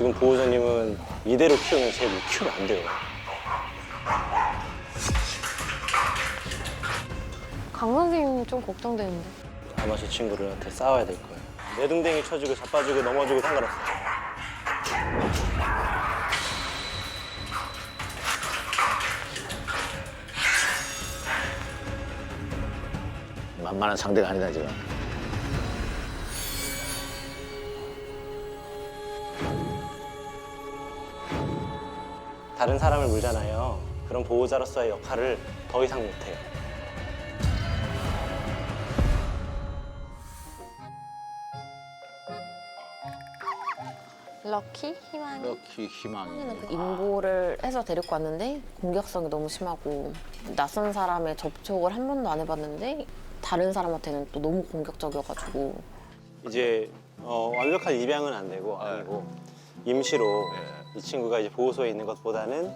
지금 보호자님은 이대로 키우면 쟤 키우면 안 돼요. 강 선생님 좀 걱정되는데. 아마 저 친구들한테 싸워야 될 거예요. 내등댕이 쳐주고 자빠지고 넘어지고 상관없어. 만만한 상대가 아니다 지금. 다른 사람을 물잖아요. 그런 보호자로서의 역할을 더 이상 못해요. 럭키? 희망이? 럭키 희망이. 인보를 해서 데리고 왔는데 공격성이 너무 심하고 낯선 사람의 접촉을 한 번도 안 해봤는데 다른 사람한테는 또 너무 공격적이어가지고 이제 완벽한 입양은 안 되고 아니고 임시로 이 친구가 이제 보호소에 있는 것보다는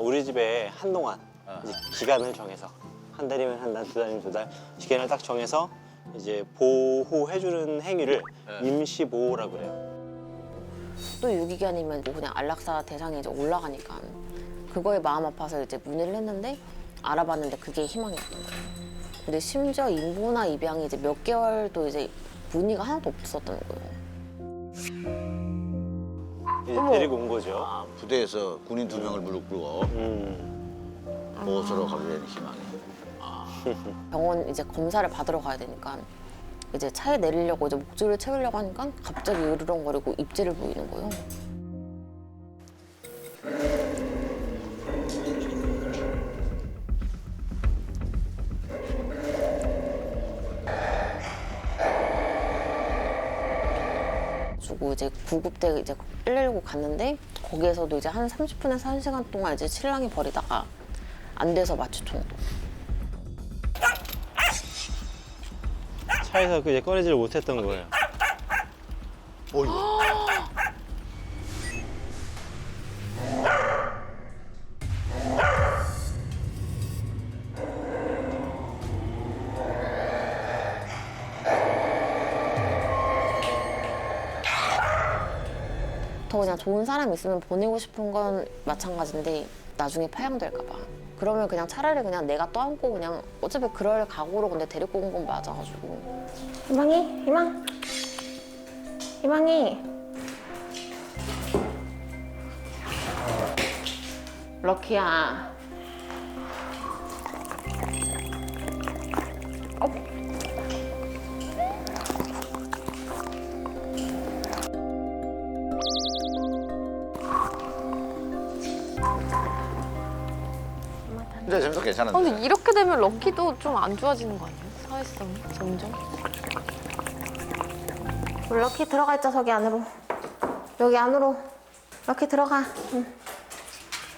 우리 집에 한동안 이제 기간을 정해서 한 달이면 한 달, 두 달이면 두 달 기간을 딱 정해서 이제 보호해주는 행위를 임시 보호라고 그래요. 또 유기견이면 뭐 그냥 안락사 대상에 이제 올라가니까 그거에 마음 아파서 이제 문의를 했는데 알아봤는데 그게 희망이었던 거예요. 근데 심지어 인보나 입양이 이제 몇 개월도 이제 문의가 하나도 없었던 거예요. 이제 데리고 온 거죠. 아, 부대에서 군인 2명을 무릎 꿇고 보호소로 가게 된 희망이. 병원 이제 검사를 받으러 가야 되니까 이제 차에 내리려고 이제 목줄을 채우려고 하니까 갑자기 으르렁거리고 입질을 보이는 거예요. 주고 이제 구급대 이제 119 갔는데 거기에서도 이제 한 30분에서 1시간 동안 이제 실랑이 벌이다가 안 돼서 마취총도. 차에서 이제 꺼내지를 못했던 거예요. 더 그냥 좋은 사람 있으면 보내고 싶은 건 마찬가지인데 나중에 파양될까 봐. 그러면 그냥 차라리 그냥 내가 떠안고 그냥 어차피 그럴 각오로 근데 데리고 온 건 맞아가지고. 희망이? 희망? 희망이? 럭키야. 근데 점점 괜찮은데. 근데 이렇게 되면 럭키도 좀 안 좋아지는 거 아니에요? 사회성이 점점? 우리 럭키 들어가 있자 저기 안으로. 여기 안으로. 럭키 들어가. 응.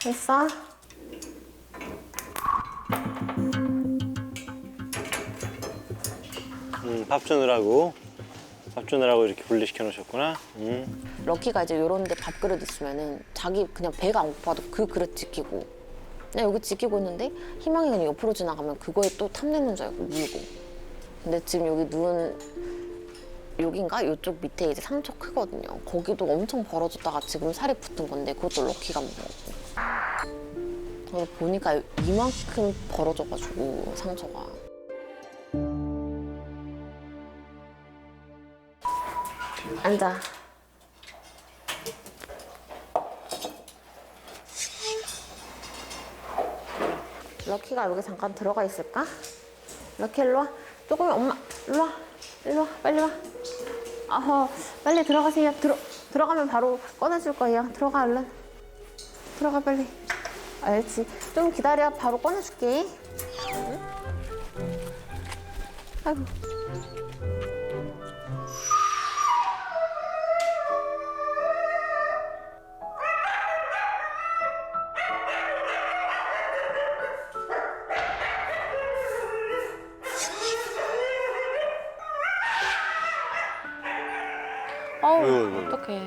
있어. 밥 주느라고 이렇게 분리시켜 놓으셨구나. 럭키가 이제 요런 데 밥그릇 있으면은 자기 그냥 배가 안 고파도 그 그릇 지키고 그냥 여기 지키고 있는데 희망이 그냥 옆으로 지나가면 그거에 또 탐내는 줄 알고 물고. 근데 지금 여기 누운 여긴가? 요쪽 밑에 이제 상처 크거든요. 거기도 엄청 벌어졌다가 지금 살이 붙은 건데 그것도 럭키가 먹고. 그래서 보니까 이만큼 벌어져가지고 상처가. 앉아. 럭키가 여기 잠깐 들어가 있을까? 럭키 일로 와. 조금 엄마 일로 와. 일로 와. 빨리 와. 빨리 들어가세요. 들어가면 바로 꺼내줄 거예요. 들어가 얼른. 들어가 빨리. 알지. 좀 기다려. 바로 꺼내줄게. 응? 아이고. 어떡해.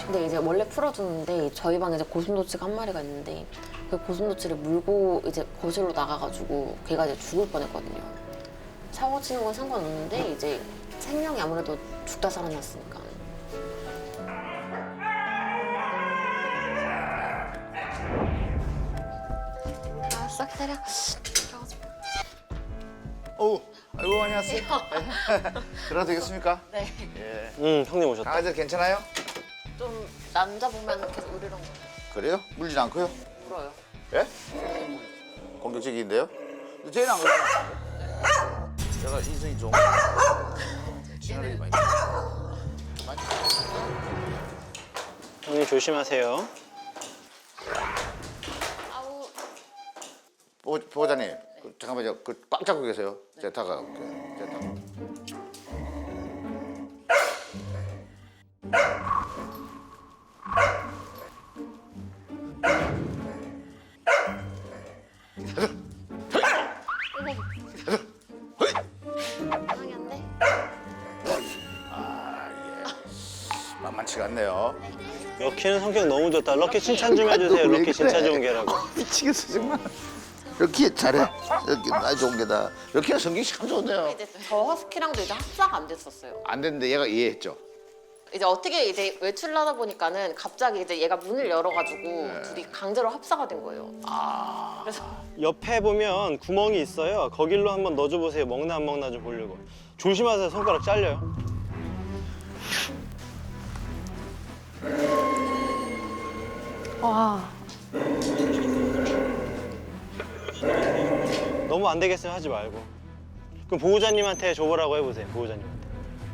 근데 이제 원래 풀어주는데 저희 방에 이제 고슴도치가 한 마리가 있는데 그 고슴도치를 물고 이제 거실로 나가가지고 걔가 이제 죽을 뻔했거든요. 사고 치는 건 상관없는데 이제 생명이 아무래도 죽다 살아났으니까. 들어왔어? 기다려. 오, 아이고 안녕하세요. 들어도 되겠습니까? 네. 예. 형님 오셨다. 강아지 괜찮아요? 좀 남자 보면 계속 으르렁 그래요? 물진 않고요? 울어요. 예? 공격적인데요? 근데 쟤는 안 그래요. 제가 인성이 좀 친화력이 많이. 형님 조심하세요. 아우. 보호자님, 잠깐만요. 꽉 잡고 계세요. 제가 다가갈게요. 제가 다가갈게요. 상이 안 돼? 만만치가 않네요. 럭키는 성격 너무 좋다. 럭키 칭찬 좀 해주세요. 왜 럭키 진짜 그래? 좋은 개라고. 미치겠어 정말. 이렇게 잘해. 이렇게 나 좋은 게다. 이렇게 성격이 참 좋네요. 이제 저 허스키랑도 이제 합사가 안 됐었어요. 안 됐는데 얘가 이해했죠. 이제 어떻게 이제 외출을 하다 보니까는 갑자기 이제 얘가 문을 열어가지고 둘이 강제로 합사가 된 거예요. 그래서 옆에 보면 구멍이 있어요. 거길로 한번 넣어줘 보세요. 먹나 안 먹나 좀 보려고. 조심하세요. 손가락 잘려요. 와. 너무 안 되겠으면 하지 말고. 그럼 보호자님한테 줘보라고 해보세요. 보호자님한테.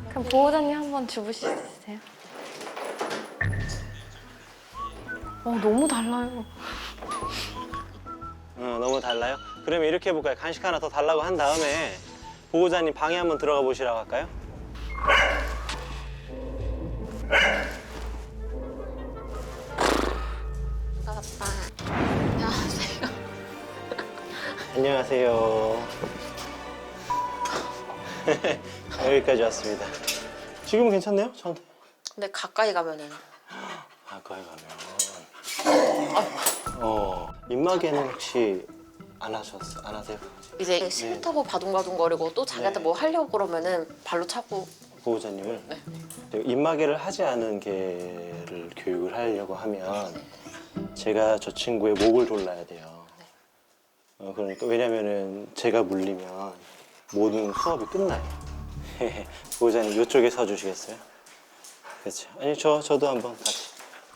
그럼 보호자님 한번 주무실 수 있으세요? 너무 달라요. 너무 달라요? 그러면 이렇게 해볼까요? 간식 하나 더 달라고 한 다음에 보호자님 방에 한번 들어가 보시라고 할까요? 나갔다. 야, 내가 안녕하세요. 여기까지 왔습니다. 지금은 괜찮네요? 저한테? 근데 가까이 가면은 가까이 가면. 입마개는 혹시 안 하세요? 이제 싫다고 바둥바둥거리고 또 자기한테 네. 뭐 하려고 그러면은 발로 차고. 보호자님을? 네. 입마개를 하지 않은 개를 교육을 하려고 하면 제가 저 친구의 목을 졸라야 돼요. 그러니까 왜냐면은 제가 물리면 모든 수업이 끝나요. 보호자님 이쪽에 서 주시겠어요? 그렇죠. 아니 저도 한번 같이.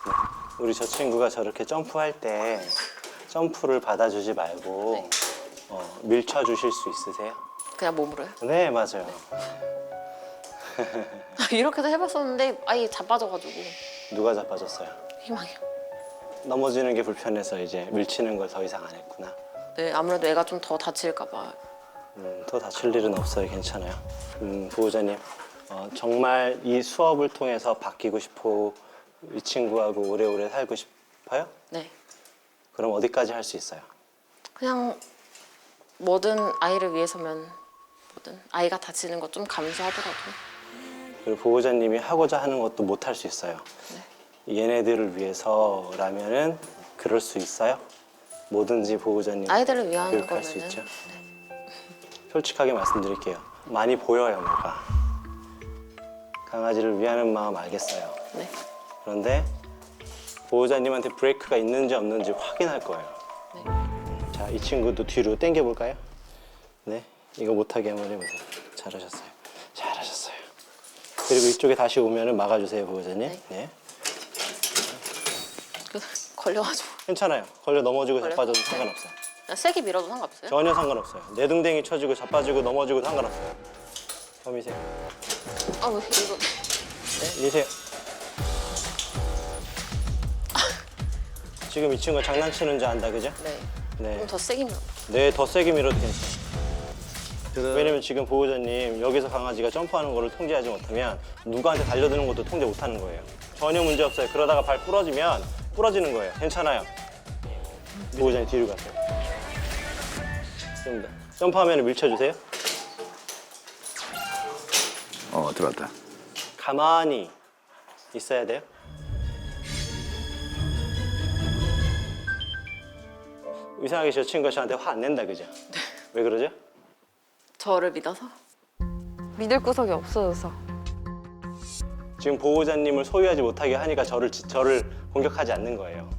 네. 우리 저 친구가 저렇게 점프할 때 점프를 받아주지 말고 밀쳐 주실 수 있으세요? 그냥 몸으로요? 네 맞아요. 이렇게도 해봤었는데 아예 자빠져가지고 누가 자빠졌어요? 희망이요. 넘어지는 게 불편해서 이제 밀치는 걸 더 이상 안 했구나. 네, 아무래도 애가 좀 더 다칠까 봐. 더 다칠 일은 없어요. 괜찮아요. 보호자님, 정말 이 수업을 통해서 바뀌고 싶어, 이 친구하고 오래오래 살고 싶어요? 네. 그럼 어디까지 할 수 있어요? 그냥 뭐든 아이를 위해서면 뭐든 아이가 다치는 것 좀 감수하더라도. 그리고 보호자님이 하고자 하는 것도 못 할 수 있어요. 얘네들을 위해서라면은 그럴 수 있어요? 뭐든지 보호자님 아이들을 위한 교육할 거면은. 수 있죠. 솔직하게 말씀드릴게요. 많이 보여요, 뭐가. 강아지를 위하는 마음 알겠어요. 네. 그런데 보호자님한테 브레이크가 있는지 없는지 확인할 거예요. 네. 자, 이 친구도 뒤로 당겨 볼까요? 네, 이거 못하게 한번 해보세요. 잘하셨어요. 잘하셨어요. 그리고 이쪽에 다시 오면은 막아주세요, 보호자님. 네. 네. 걸려가지고. 괜찮아요. 걸려 넘어지고 걸려? 자빠져도 네. 상관없어요. 그냥 세게 밀어도 상관없어요? 전혀 상관없어요. 내등댕이 쳐지고 자빠지고 넘어지고 상관없어요. 범이세요. 아, 왜 이거. 네, 미세요. 지금 이 친구 장난치는 줄 안다, 그죠? 네. 네. 좀 더 세게 밀어. 네, 더 세게 밀어도 괜찮아요. 왜냐면 지금 보호자님 여기서 강아지가 점프하는 거를 통제하지 못하면 누구한테 달려드는 것도 통제 못하는 거예요. 전혀 문제 없어요. 그러다가 발 부러지면 부러지는 거예요. 괜찮아요. 보호자님 뒤로 가세요. 좀 더. 점프하면 밀쳐주세요. 들어왔다. 가만히 있어야 돼요. 이상하게 저 친구가 저한테 화 안 낸다, 그죠? 왜 그러죠? 저를 믿어서? 믿을 구석이 없어져서. 지금 보호자님을 소유하지 못하게 하니까 저를 공격하지 않는 거예요.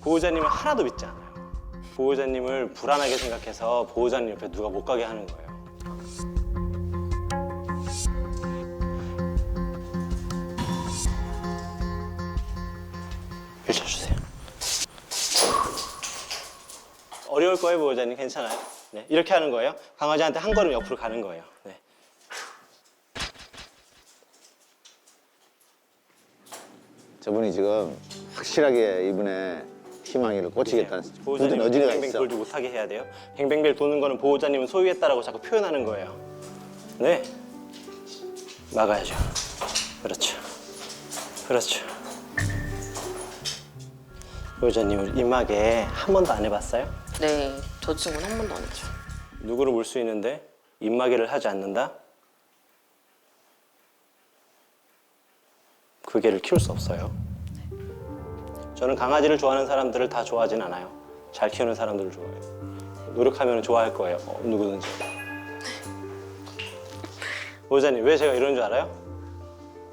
보호자님은 하나도 믿지 않아요. 보호자님을 불안하게 생각해서 보호자님 옆에 누가 못 가게 하는 거예요. 빌쳐주세요. 어려울 거예요, 보호자님. 괜찮아요. 네, 이렇게 하는 거예요. 강아지한테 한 걸음 옆으로 가는 거예요. 네. 저분이 지금 확실하게 이분의 희망이를 꽂히겠다는 굳은 보호자님은 의지가 뱅뱅 있어. 돌지 못하게 해야 돼요. 뱅뱅벨 도는 거는 보호자님은 소유했다라고 자꾸 표현하는 거예요. 네, 막아야죠. 그렇죠. 그렇죠. 보호자님을 입마개 한 번도 안 해봤어요? 네, 저 친구는 한 번도 안 했죠. 누구를 물 수 있는데 입마개를 하지 않는다? 그 개를 키울 수 없어요. 저는 강아지를 좋아하는 사람들을 다 좋아하진 않아요. 잘 키우는 사람들을 좋아해요. 노력하면 좋아할 거예요. 누구든지. 보호자님, 왜 제가 이런 줄 알아요?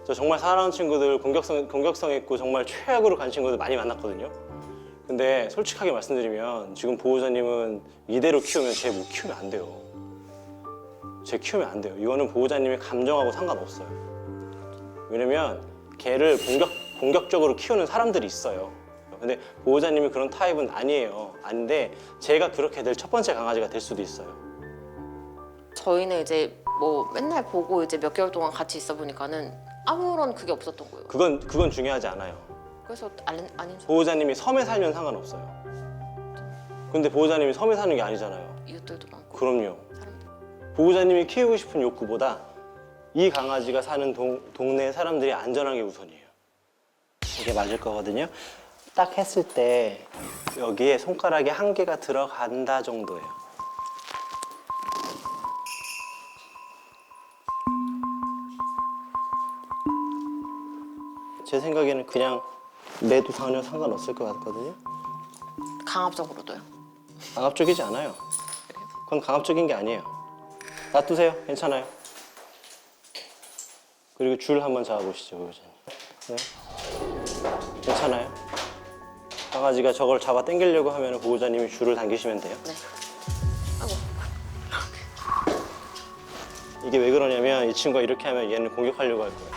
저 정말 사랑하는 친구들, 공격성 있고 정말 최악으로 간 친구들 많이 만났거든요. 근데 솔직하게 말씀드리면 지금 보호자님은 이대로 키우면 쟤 못 키우면 안 돼요. 쟤 키우면 안 돼요. 이거는 보호자님의 감정하고 상관없어요. 왜냐면 개를 공격적으로 키우는 사람들이 있어요. 근데 보호자님이 그런 타입은 아니에요. 아닌데 제가 그렇게 될 첫 번째 강아지가 될 수도 있어요. 저희는 이제 뭐 맨날 보고 이제 몇 개월 동안 같이 있어 보니까는 아무런 그게 없었던 거예요. 그건 중요하지 않아요. 그래서 아닌 줄 보호자님이 섬에 살면 상관없어요. 근데 보호자님이 섬에 사는 게 아니잖아요. 이웃들도 많고 그럼요. 사람들. 보호자님이 키우고 싶은 욕구보다 이 강아지가 사는 동네 사람들이 안전한 게 우선이에요. 이게 맞을 거거든요. 딱 했을 때 여기에 손가락이 한 개가 들어간다 정도예요. 제 생각에는 그냥 매도 전혀 상관없을 것 같거든요. 강압적으로도요. 강압적이지 않아요. 그건 강압적인 게 아니에요. 놔두세요. 괜찮아요. 그리고 줄 한번 잡아보시죠, 보호자님. 네. 괜찮아요. 강아지가 저걸 잡아 당기려고 하면 보호자님이 줄을 당기시면 돼요. 네. 아이고. 이게 왜 그러냐면 이 친구가 이렇게 하면 얘는 공격하려고 할 거예요.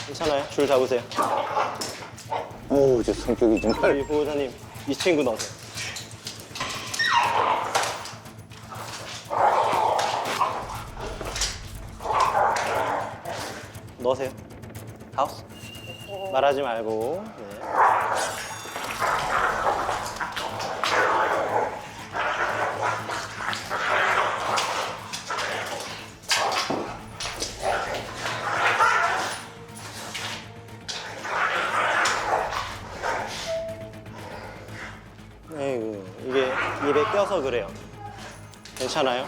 괜찮아요. 줄 잡으세요. 어우, 저 성격이 정말. 우리 보호자님, 이 친구 넣으세요. 넣으세요. 하우스. 말하지 말고. 네. 에이구, 이게 입에 껴서 그래요. 괜찮아요?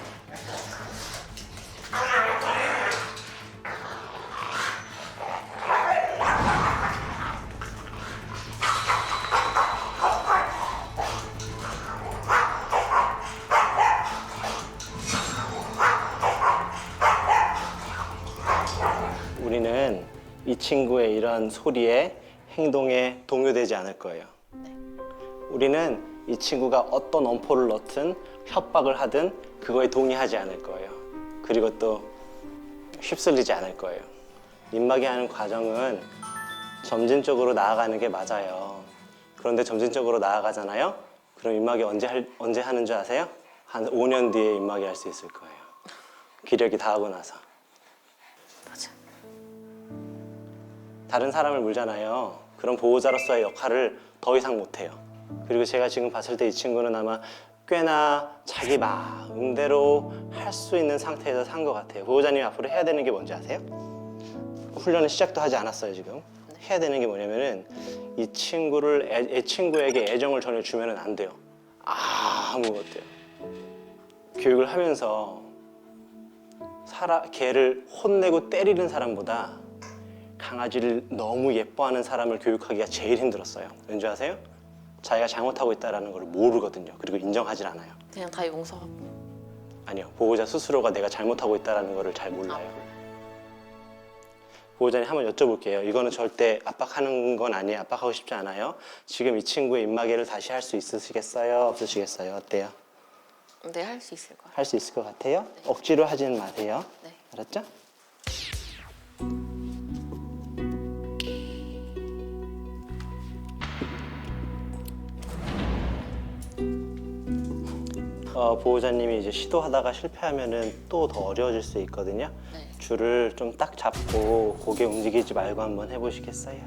우리는 이 친구의 이런 소리에 행동에 동요되지 않을 거예요. 우리는 이 친구가 어떤 엄포를 넣든 협박을 하든 그거에 동의하지 않을 거예요. 그리고 또 휩쓸리지 않을 거예요. 입마개 하는 과정은 점진적으로 나아가는 게 맞아요. 그런데 점진적으로 나아가잖아요? 그럼 입마개 언제 하는 줄 아세요? 한 5년 뒤에 입마개 할 수 있을 거예요. 기력이 다 하고 나서. 맞아. 다른 사람을 물잖아요. 그럼 보호자로서의 역할을 더 이상 못해요. 그리고 제가 지금 봤을 때 이 친구는 아마 꽤나 자기 마음대로 할 수 있는 상태에서 산 것 같아요. 보호자님이 앞으로 해야 되는 게 뭔지 아세요? 훈련은 시작도 하지 않았어요, 지금. 해야 되는 게 뭐냐면은 이 친구를 친구에게 애정을 전혀 주면은 안 돼요. 아무것도요. 교육을 하면서 개를 혼내고 때리는 사람보다 강아지를 너무 예뻐하는 사람을 교육하기가 제일 힘들었어요. 왠지 아세요? 자기가 잘못하고 있다는 걸 모르거든요. 그리고 인정하지 않아요. 그냥 다 용서하고. 아니요. 보호자 스스로가 내가 잘못하고 있다는 걸 잘 몰라요. 보호자님 한번 여쭤볼게요. 이거는 절대 압박하는 건 아니에요. 압박하고 싶지 않아요. 지금 이 친구의 입마개를 다시 할 수 있으시겠어요? 없으시겠어요? 어때요? 네, 할 수 있을 거예요. 할 수 있을 것 같아요? 억지로 하지는 마세요. 네. 알았죠? 보호자님이 이제 시도하다가 실패하면은 또 더 어려워질 수 있거든요. 네. 줄을 좀 딱 잡고 고개 움직이지 말고 한번 해보시겠어요?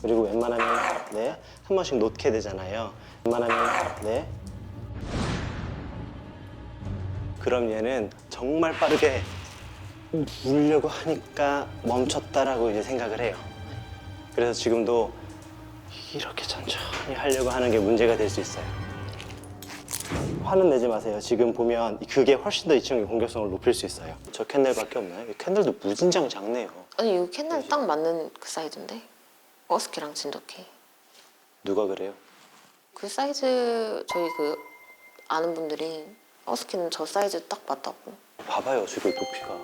그리고 웬만하면 네, 한 번씩 놓게 되잖아요. 웬만하면 네. 그럼 얘는 정말 빠르게 물려고 하니까 멈췄다라고 이제 생각을 해요. 그래서 지금도 이렇게 천천히 하려고 하는 게 문제가 될 수 있어요. 화는 내지 마세요. 지금 보면 그게 훨씬 더 이 친구의 공격성을 높일 수 있어요. 저 캔들밖에 없나요? 이 캔들도 무진장 작네요. 아니, 이거 캔들 딱 맞는 그 사이즈인데? 허스키랑 진돗개. 누가 그래요? 그 사이즈 저희 그 아는 분들이 허스키는 저 사이즈 딱 맞다고. 봐봐요, 지금 높이가.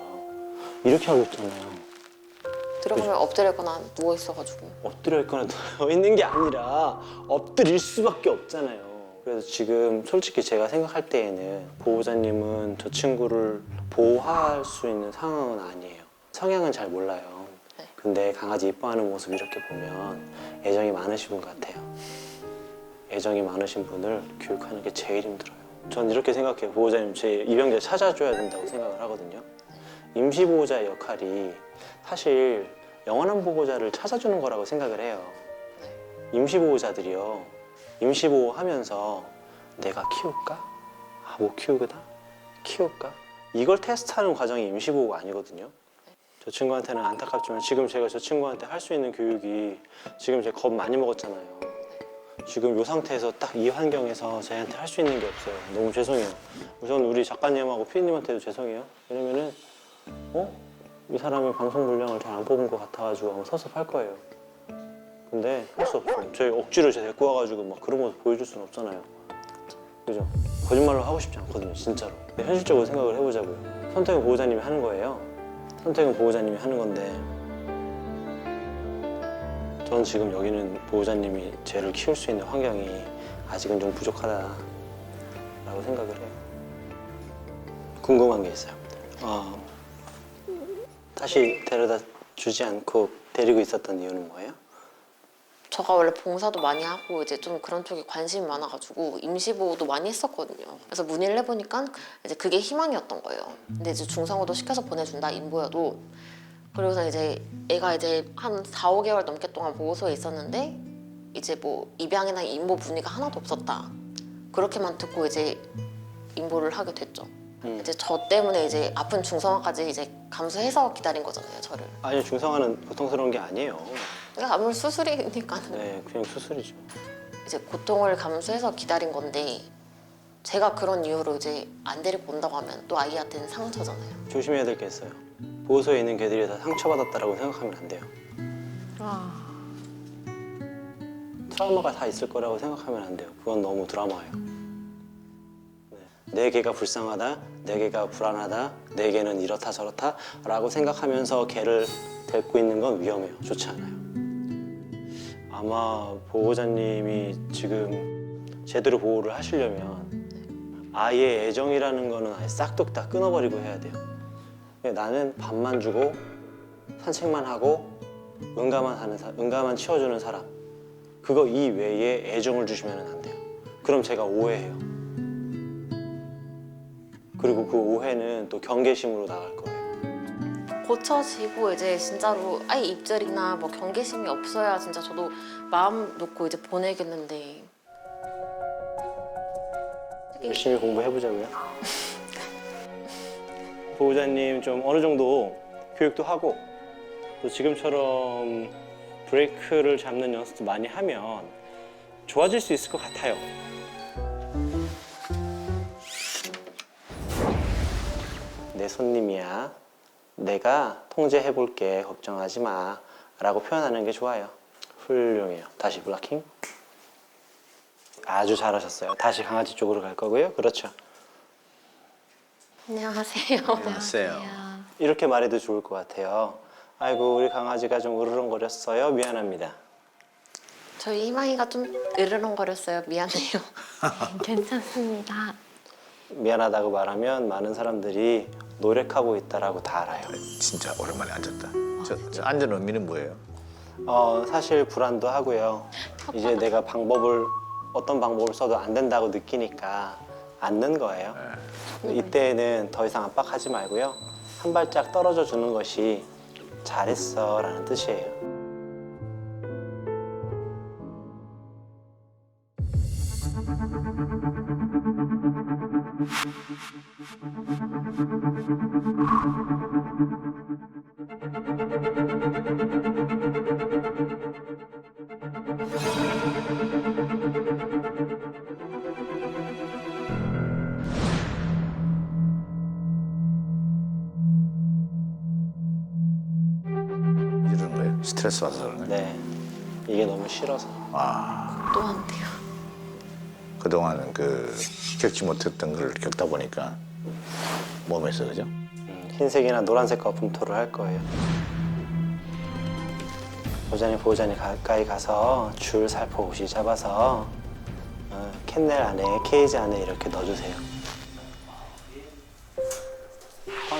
이렇게 하고 있잖아요. 들어가면 엎드렸거나 누워 있어가지고. 엎드려 있거나 누워 있는 게 아니라 엎드릴 수밖에 없잖아요. 그래서 지금 솔직히 제가 생각할 때에는 보호자님은 저 친구를 보호할 수 있는 상황은 아니에요. 성향은 잘 몰라요. 네. 근데 강아지 이뻐하는 모습 이렇게 보면 애정이 많으신 분 같아요. 애정이 많으신 분을 교육하는 게 제일 힘들어요. 전 이렇게 생각해요. 보호자님 제 입양자 찾아줘야 된다고 생각을 하거든요. 임시보호자의 역할이 사실 영원한 보호자를 찾아주는 거라고 생각을 해요. 임시보호자들이요. 임시보호하면서 내가 키울까? 아, 못 키우거든? 키울까? 이걸 테스트하는 과정이 임시보호가 아니거든요. 저 친구한테는 안타깝지만 지금 제가 저 친구한테 할 수 있는 교육이 지금 제가 겁 많이 먹었잖아요. 지금 이 상태에서 딱 이 환경에서 저희한테 할 수 있는 게 없어요. 너무 죄송해요. 우선 우리 작가님하고 피디님한테도 죄송해요. 왜냐면은 이 사람이 방송 분량을 잘 안 뽑은 것 같아가지고 아마 섭섭할 거예요. 근데 할 수 없어요. 저희 억지로 제 데리고 와가지고 막 그런 모습 보여줄 수는 없잖아요. 그죠? 거짓말로 하고 싶지 않거든요, 진짜로. 근데 현실적으로 생각을 해보자고요. 선택은 보호자님이 하는 거예요. 선택은 보호자님이 하는 건데 저는 지금 여기는 보호자님이 쟤를 키울 수 있는 환경이 아직은 좀 부족하다라고 생각을 해요. 궁금한 게 있어요. 다시 데려다 주지 않고 데리고 있었던 이유는 뭐예요? 저가 원래 봉사도 많이 하고 이제 좀 그런 쪽에 관심이 많아가지고 임시보호도 많이 했었거든요. 그래서 문의를 해보니까 이제 그게 희망이었던 거예요. 근데 이제 중성호도 시켜서 보내준다, 인보여도. 그래서 이제 애가 이제 한 4, 5개월 넘게 동안 보호소에 있었는데 이제 뭐 입양이나 인보 문의가 하나도 없었다. 그렇게만 듣고 이제 인보를 하게 됐죠. 이제 저 때문에 이제 아픈 중성화까지 이제 감수해서 기다린 거잖아요, 저를. 아니요, 중성화는 보통스러운 게 아니에요. 그러니까 아무리 수술이니까 네, 그냥 수술이죠. 이제 고통을 감수해서 기다린 건데 제가 그런 이유로 이제 안 데리고 온다고 하면 또 아이한테는 상처잖아요. 조심해야 될 게 있어요. 보호소에 있는 개들이 다 상처받았다라고 생각하면 안 돼요. 트라우마가 다 있을 거라고 생각하면 안 돼요. 그건 너무 드라마예요. 네. 내 개가 불쌍하다, 내 개가 불안하다, 내 개는 이렇다 저렇다 라고 생각하면서 개를 데리고 있는 건 위험해요. 좋지 않아요. 아마 보호자님이 지금 제대로 보호를 하시려면 아이의 애정이라는 거는 아예 싹둑 다 끊어버리고 해야 돼요. 나는 밥만 주고 산책만 하고 응가만 치워주는 사람, 그거 이외에 애정을 주시면 안 돼요. 그럼 제가 오해해요. 그리고 그 오해는 또 경계심으로 나갈 거예요. 고쳐지고 이제 진짜로 아예 입절이나 뭐 경계심이 없어야 진짜 저도 마음 놓고 이제 보내겠는데. 열심히 공부해보자고요. 보호자님 좀 어느 정도 교육도 하고 또 지금처럼 브레이크를 잡는 연습도 많이 하면 좋아질 수 있을 것 같아요. 내 손님이야. 내가 통제해볼게. 걱정하지 마. 라고 표현하는 게 좋아요. 훌륭해요. 다시 블락킹. 아주 잘하셨어요. 다시 강아지 쪽으로 갈 거고요. 그렇죠. 안녕하세요. 안녕하세요. 안녕. 이렇게 말해도 좋을 것 같아요. 아이고 우리 강아지가 좀 으르렁거렸어요. 미안합니다. 저희 희망이가 좀 으르렁거렸어요. 미안해요. 괜찮습니다. 미안하다고 말하면 많은 사람들이 노력하고 있다라고 다 알아요. 진짜 오랜만에 앉았다. 저 앉은 의미는 뭐예요? 사실 불안도 하고요. 이제 내가 어떤 방법을 써도 안 된다고 느끼니까 앉는 거예요. 이때는 더 이상 압박하지 말고요. 한 발짝 떨어져 주는 것이 잘했어 라는 뜻이에요. 이러는 거예요? 스트레스 받아서 그런 거예요? 네, 이게 너무 싫어서. 또 한대요. 그동안 겪지 못했던 걸 겪다 보니까 몸에서 그죠? 흰색이나 노란색 거품토를 할 거예요. 보호자님 가까이 가서 줄 살포시 잡아서 캔넬 안에, 케이지 안에 이렇게 넣어주세요.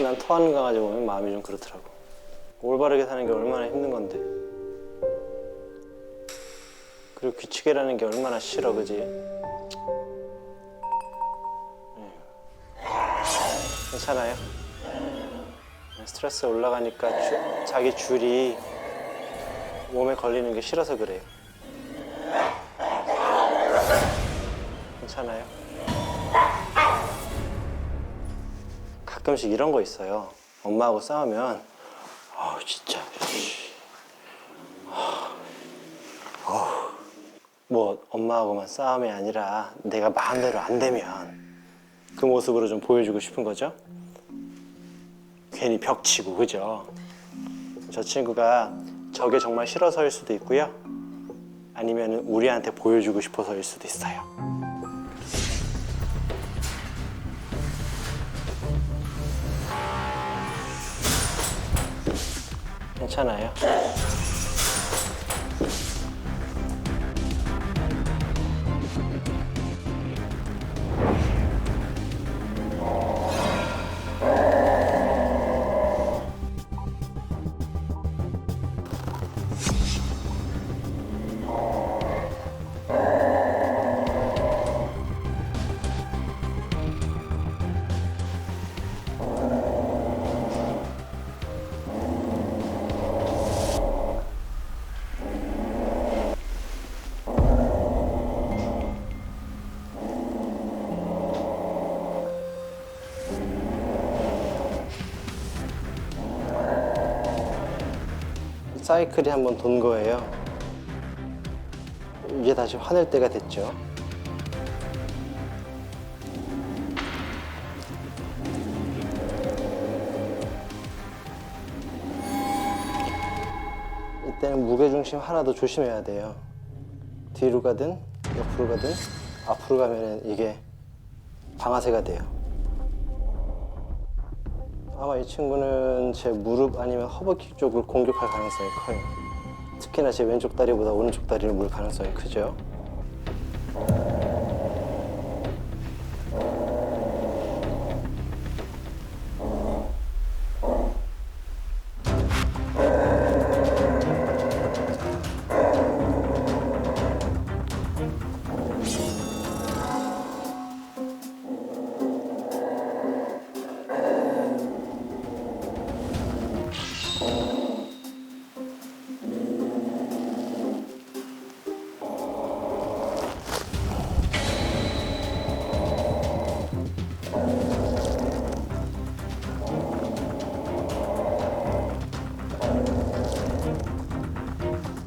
난 토하는 강아지 보면 마음이 좀 그렇더라고. 올바르게 사는 게 얼마나 힘든 건데. 그리고 규칙이라는 게 얼마나 싫어, 그지? 괜찮아요? 스트레스 올라가니까 자기 줄이 몸에 걸리는 게 싫어서 그래요. 괜찮아요? 가끔씩 이런 거 있어요. 엄마하고 싸우면 진짜 뭐 엄마하고만 싸움이 아니라 내가 마음대로 안 되면 그 모습으로 좀 보여주고 싶은 거죠. 괜히 벽치고, 그죠? 저 친구가 저게 정말 싫어서일 수도 있고요. 아니면 우리한테 보여주고 싶어서일 수도 있어요. 괜찮아요? 사이클이 한번 돈 거예요. 이제 다시 화낼 때가 됐죠. 이때는 무게중심 하나도 조심해야 돼요. 뒤로 가든 옆으로 가든 앞으로 가면 이게 방아쇠가 돼요. 아마 이 친구는 제 무릎 아니면 허벅지 쪽을 공격할 가능성이 커요. 특히나 제 왼쪽 다리보다 오른쪽 다리를 물 가능성이 크죠.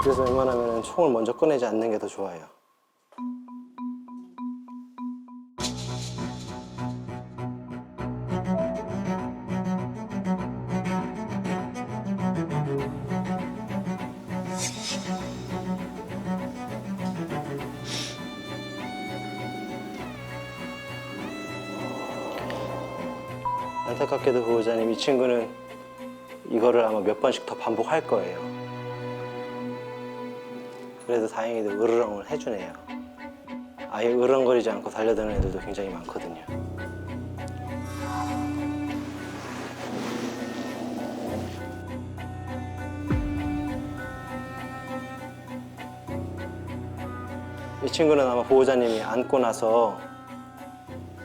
그래서 웬만하면 총을 먼저 꺼내지 않는 게 더 좋아요. 안타깝게도 보호자님, 이 친구는 이거를 아마 몇 번씩 더 반복할 거예요. 그래도 다행히도 으르렁을 해주네요. 아예 으르렁거리지 않고 달려드는 애들도 굉장히 많거든요. 이 친구는 아마 보호자님이 안고 나서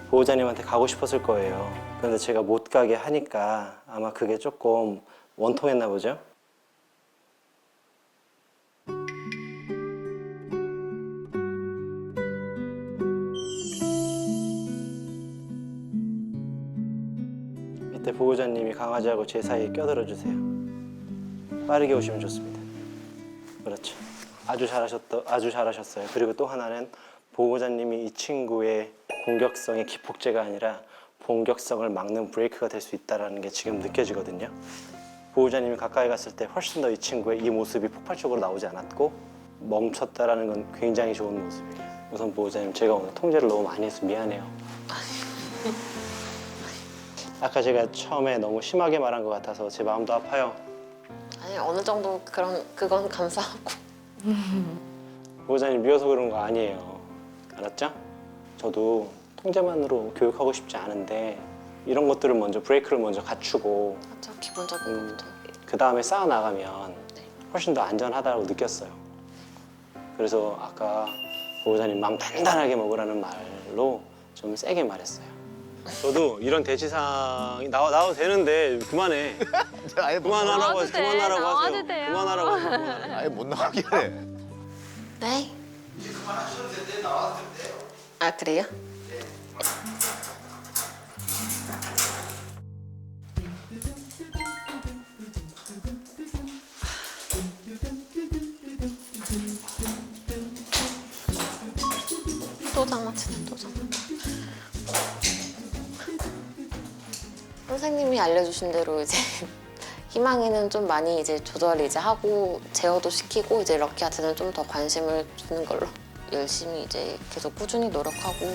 보호자님한테 가고 싶었을 거예요. 그런데 제가 못 가게 하니까 아마 그게 조금 원통했나 보죠? 이때 보호자님이 강아지하고 제 사이에 껴들어 주세요. 빠르게 오시면 좋습니다. 그렇죠. 아주 잘하셨어요. 그리고 또 하나는 보호자님이 이 친구의 공격성의 기폭제가 아니라 공격성을 막는 브레이크가 될 수 있다는 게 지금 느껴지거든요. 보호자님이 가까이 갔을 때 훨씬 더 이 친구의 이 모습이 폭발적으로 나오지 않았고 멈췄다라는 건 굉장히 좋은 모습이에요. 우선 보호자님, 제가 오늘 통제를 너무 많이 해서 미안해요. 아까 제가 처음에 너무 심하게 말한 것 같아서 제 마음도 아파요. 아니 어느 정도 그건 감사하고. 보호자님 미워서 그런 거 아니에요. 알았죠? 저도 통제만으로 교육하고 싶지 않은데 이런 것들을 먼저 브레이크를 먼저 갖추고 맞아, 기본적인 것부터. 그 다음에 쌓아 나가면 훨씬 더 안전하다고 느꼈어요. 그래서 아까 보호자님 마음 단단하게 먹으라는 말로 좀 세게 말했어요. 저도 이런 대치상이 나와도 되는데 그만해. 아예 그만하라고 해서 그만하라고 나와도 하세요. 돼요. 그만하라고 해서 그만하라고. 아예 못 나가게 해. 네? 이제 그만하셔도 되는데 나와도 된대요. 아 그래요? 또 장마치네, 또 장마. 선생님이 알려주신 대로 이제 희망이는 좀 많이 이제 조절을 이제 하고 제어도 시키고 이제 럭키한테는 좀 더 관심을 주는 걸로 열심히 이제 계속 꾸준히 노력하고